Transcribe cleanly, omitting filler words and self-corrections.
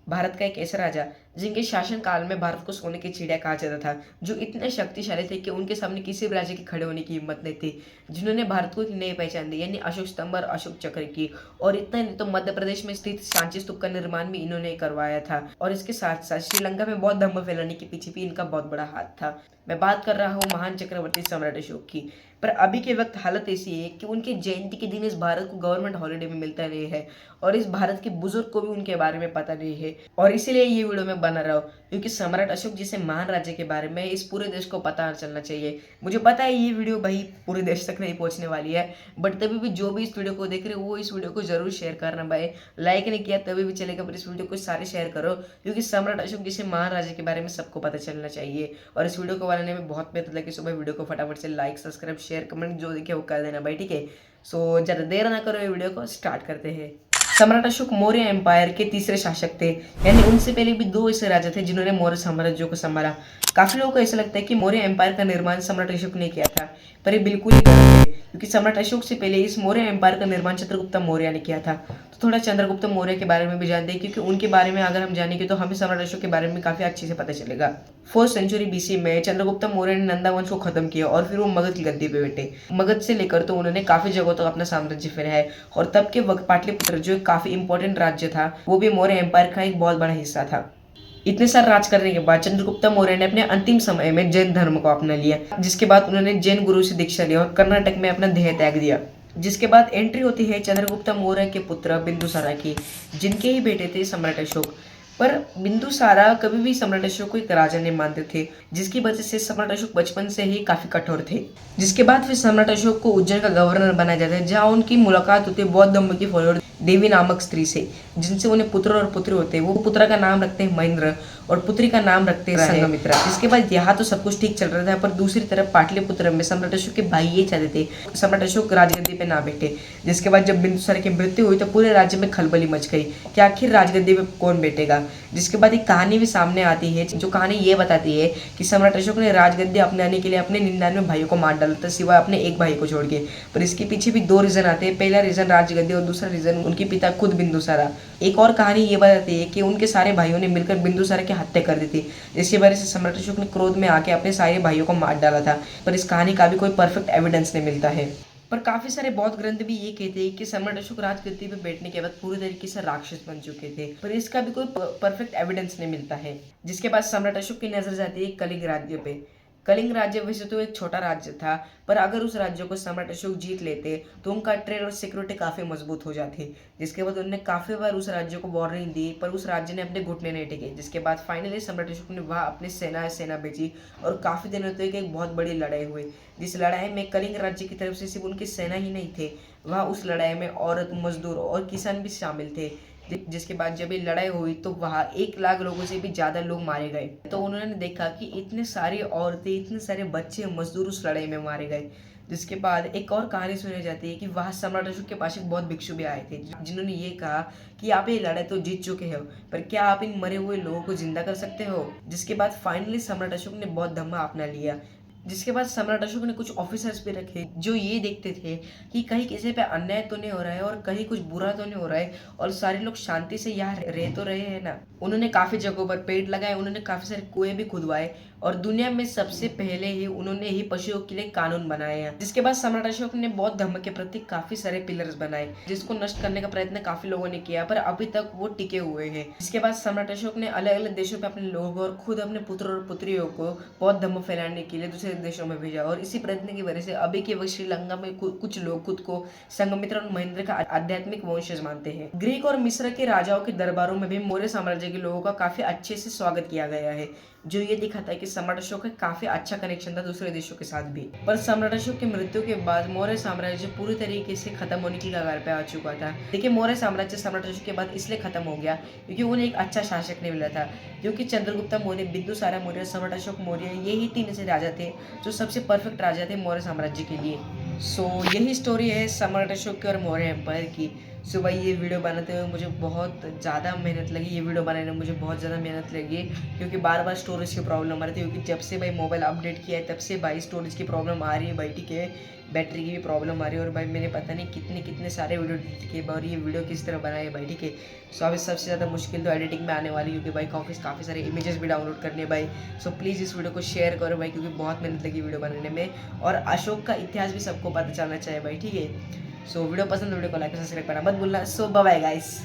भारत का एक ऐसा राजा जिनके शासन काल में भारत को सोने की चिड़िया कहा जाता था, जो इतने शक्तिशाली थे कि उनके सामने किसी भी राज्य के खड़े होने की हिम्मत नहीं थी, जिन्होंने भारत को एक नई पहचान दी, यानी अशोक स्तंभ और अशोक चक्र की। और इतना नहीं तो मध्य प्रदेश में स्थित सांची स्तूप का निर्माण भी इन्होंने करवाया था। और इसके साथ साथ श्रीलंका में बौद्ध धर्म फैलाने के पीछे भी इनका बहुत बड़ा हाथ था। मैं बात कर रहा हूँ महान चक्रवर्ती सम्राट अशोक की। पर अभी के वक्त हालत ऐसी है कि उनके जयंती के दिन इस भारत को गवर्नमेंट हॉलिडे में मिलता नहीं है, और इस भारत के बुजुर्ग को भी उनके बारे में पता नहीं है। और इसीलिए ये वीडियो में बना रहा हूँ, क्योंकि सम्राट अशोक जैसे महान राज्य के बारे में इस पूरे देश को पता चलना चाहिए। मुझे पता है ये वीडियो भाई पूरे देश तक नहीं पहुंचने वाली है, बट तभी भी जो भी इस वीडियो को देख रहे हो वो इस वीडियो को जरूर शेयर करना भाई। लाइक नहीं किया तभी भी चलेगा, पर इस वीडियो को सारे शेयर करो, क्योंकि सम्राट अशोक जैसे महान राज्य के बारे में सबको पता चलना चाहिए। और इस वीडियो को बनाने में बहुत मेहनत लगी, सुबह वीडियो को फटाफट से लाइक सब्सक्राइब शेयर कमेंट जो देखे वो कर देना भाई, ठीक है। सो ज़्यादा देर ना करो, ये वीडियो को स्टार्ट करते हैं। सम्राट अशोक मौर्य एम्पायर के तीसरे शासक थे, यानी उनसे पहले भी दो ऐसे राजा थे जिन्होंने मौर्य साम्राज्य को संभाला। काफी लोगों को ऐसा लगता है कि मौर्य एम्पायर का निर्माण सम्राट अशोक ने किया था, पर ये बिल्कुल ही गलत है, क्योंकि सम्राट अशोक से पहले इस मौर्य एम्पायर का निर्माण चंद्रगुप्त मौर्य ने किया था। तो थोड़ा चंद्रगुप्त मौर्य के बारे में भी जानते हैं, क्योंकि उनके बारे में अगर हम जानेंगे तो हमें सम्राट अशोक के बारे में काफी अच्छे से पता चलेगा। 4th सेंचुरी बीसी में चंद्रगुप्त मौर्य ने नंदा वंश को खत्म किया और फिर वो मगध की गद्दी पे बैठे। मगध से लेकर तो उन्होंने काफी जगहों तक अपना साम्राज्य फैलाया है, और तब के वक्त पाटलिपुत्र जो काफी इंपॉर्टेंट राज्य था, वो भी मौर्य एम्पायर का एक बहुत बड़ा हिस्सा था। इतने सारे राज करने के बाद चंद्रगुप्त मौर्य ने अपने अंतिम समय में जैन धर्म को अपना लिया, जिसके बाद उन्होंने जैन गुरु से दीक्षा लिया और कर्नाटक में अपना देह त्याग दिया। जिसके बाद एंट्री होती है चंद्रगुप्त मौर्य के पुत्र बिंदुसारा की, जिनके ही बेटे थे सम्राट अशोक। पर बिंदुसारा कभी भी सम्राट अशोक को एक राजा नहीं मानते थे, जिसकी वजह से सम्राट अशोक बचपन से ही काफी कठोर थे। जिसके बाद फिर सम्राट अशोक को उज्जैन का गवर्नर बनाया जाता है, जहाँ उनकी मुलाकात होती है बौद्ध धर्म की फॉलोअर देवी नामक स्त्री से, जिनसे उन्हें पुत्र और पुत्री होते हैं। वो पुत्र का नाम रखते हैं महेंद्र और पुत्री का नाम रखते हैं संघमित्रा। जिसके बाद यहाँ तो सब कुछ ठीक चल रहा था, पर दूसरी तरफ पाटलिपुत्र में सम्राट अशोक के भाई ये चाहते थे सम्राट अशोक राजगद्दी पे ना बैठे। जिसके बाद जब बिंदुसार की मृत्यु हुई तो पूरे राज्य में खलबली मच गई कि आखिर राजगद्दी पे कौन बैठेगा। जिसके बाद एक कहानी भी सामने आती है, जो कहानी ये बताती है कि सम्राट अशोक ने राजगद्दी अपनाने के लिए अपने 99 भाइयों को मार डाला था, सिवाय अपने एक भाई को छोड़ के। पर इसके पीछे भी दो रीजन आते हैं। पहला रीजन राजगद्दी और दूसरा रीजन उनके पिता खुद बिंदुसारा। एक और कहानी ये बताती है कि उनके सारे भाइयों ने मिलकर बिंदुसारा की हत्या कर दी थी, जिसकी वजह से सम्राट अशोक ने क्रोध में आके अपने सारे भाइयों को मार डाला था। पर इस कहानी का भी कोई परफेक्ट एविडेंस नहीं मिलता है। पर काफी सारे बौद्ध ग्रंथ भी ये कहते हैं कि सम्राट अशोक राजगद्दी पे बैठने के बाद पूरी तरीके से राक्षस बन चुके थे, पर इसका भी कोई परफेक्ट एविडेंस नहीं मिलता है। जिसके बाद सम्राट अशोक की नजर जाती है कलिंग राज्य पे। कलिंग राज्य वैसे तो एक छोटा राज्य था, पर अगर उस राज्य को सम्राट अशोक जीत लेते तो उनका ट्रेड और सिक्योरिटी काफी मजबूत हो जाती। जिसके बाद उन्होंने काफी बार उस राज्य को वार्निंग दी, पर उस राज्य ने अपने घुटने नहीं टेके। जिसके बाद फाइनली सम्राट अशोक ने वहां अपनी सेना भेजी, और काफी दिनों तक एक बहुत बड़ी लड़ाई हुई। जिस लड़ाई में कलिंग राज्य की तरफ से सिर्फ उनकी सेना ही नहीं थे, वहां उस लड़ाई में औरत, मजदूर और किसान भी शामिल थे। जिसके बाद जब ये लड़ाई हुई तो वहां 1 लाख लोगों से भी ज्यादा लोग मारे गए। तो उन्होंने देखा कि इतने सारी औरतें, इतने सारे बच्चे, मजदूर उस लड़ाई में मारे गए। जिसके बाद एक और कहानी सुनी जाती है कि वहां सम्राट अशोक के पास एक बहुत भिक्षु भी आए थे, जिन्होंने ये कहा कि आप ये लड़ाई तो जीत चुके हो, पर क्या आप इन मरे हुए लोगों को जिंदा कर सकते हो। जिसके बाद फाइनली सम्राट अशोक ने बौद्ध धर्म अपना लिया। जिसके बाद सम्राट अशोक ने कुछ ऑफिसर्स भी रखे, जो ये देखते थे कि कहीं किसी पे अन्याय तो नहीं हो रहा है और कहीं कुछ बुरा तो नहीं हो रहा है, और सारे लोग शांति से यहाँ रह तो रहे हैं ना। उन्होंने काफी जगहों पर पेड़ लगाए, उन्होंने काफी सारे कुएं भी खुदवाए, और दुनिया में सबसे पहले ही उन्होंने ही पशुओं के लिए कानून बनाए हैं। जिसके बाद सम्राट अशोक ने बौद्ध धर्म के प्रति काफी सारे पिलर्स बनाए, जिसको नष्ट करने का प्रयत्न काफी लोगों ने किया, पर अभी तक वो टिके हुए हैं। जिसके बाद सम्राट अशोक ने अलग अलग देशों पे अपने लोगों और खुद अपने पुत्र और पुत्रियों को बौद्ध धर्म फैलाने के लिए दूसरे देशों में भेजा, और इसी प्रयत्न की वजह से अभी के वक्त श्रीलंका में कुछ लोग खुद को संघमित्रा और महेंद्र का आध्यात्मिक वंशज मानते हैं। ग्रीक और मिस्र के राजाओं के दरबारों में भी मौर्य साम्राज्य के लोगों का काफी अच्छे से स्वागत किया गया है, जो ये दिखाता है कि सम्राट अशोक का काफी अच्छा कनेक्शन था दूसरे देशों के साथ भी। पर सम्राट अशोक की मृत्यु के बाद मौर्य साम्राज्य पूरी तरीके से खत्म होने की कगार पे आ चुका था। देखिए, मौर्य साम्राज्य सम्राट अशोक के बाद इसलिए खत्म हो गया क्योंकि उन्हें एक अच्छा शासक नहीं मिला था, क्योंकि चंद्रगुप्त मौर्य, बिंदुसारा मौर्य, सम्राट अशोक मौर्य, यही 3 ऐसे राजा थे जो सबसे परफेक्ट राजा थे मौर्य साम्राज्य के लिए। सो यही स्टोरी है सम्राट अशोक की और मौर्य एम्पायर की। सो भाई ये वीडियो बनाते हुए मुझे बहुत ज़्यादा मेहनत लगी, ये वीडियो बनाने में मुझे बहुत ज़्यादा मेहनत लगी, क्योंकि बार बार स्टोरेज की प्रॉब्लम आ रही थी, क्योंकि जब से भाई मोबाइल अपडेट किया है तब से भाई स्टोरेज की प्रॉब्लम आ रही है भाई, ठीक है। बैटरी की भी प्रॉब्लम आ रही है, और भाई मैंने पता नहीं कितने कितने सारे वीडियो डिलीट किए और ये वीडियो किस तरह बनाए भाई, ठीक है। सो अभी सबसे ज़्यादा मुश्किल तो एडिटिंग में आने वाली है, क्योंकि भाई काफ़ी सारे इमेजेस भी डाउनलोड करने हैं भाई। सो प्लीज़ इस वीडियो को शेयर करो भाई, क्योंकि बहुत मेहनत लगी वीडियो बनाने में, और अशोक का इतिहास भी सबको पता चलना चाहिए भाई, ठीक है। सो वीडियो पसंद है, वीडियो को लाइक और सब्सक्राइब करना मत भूलना। सो बाय बाय गाइस।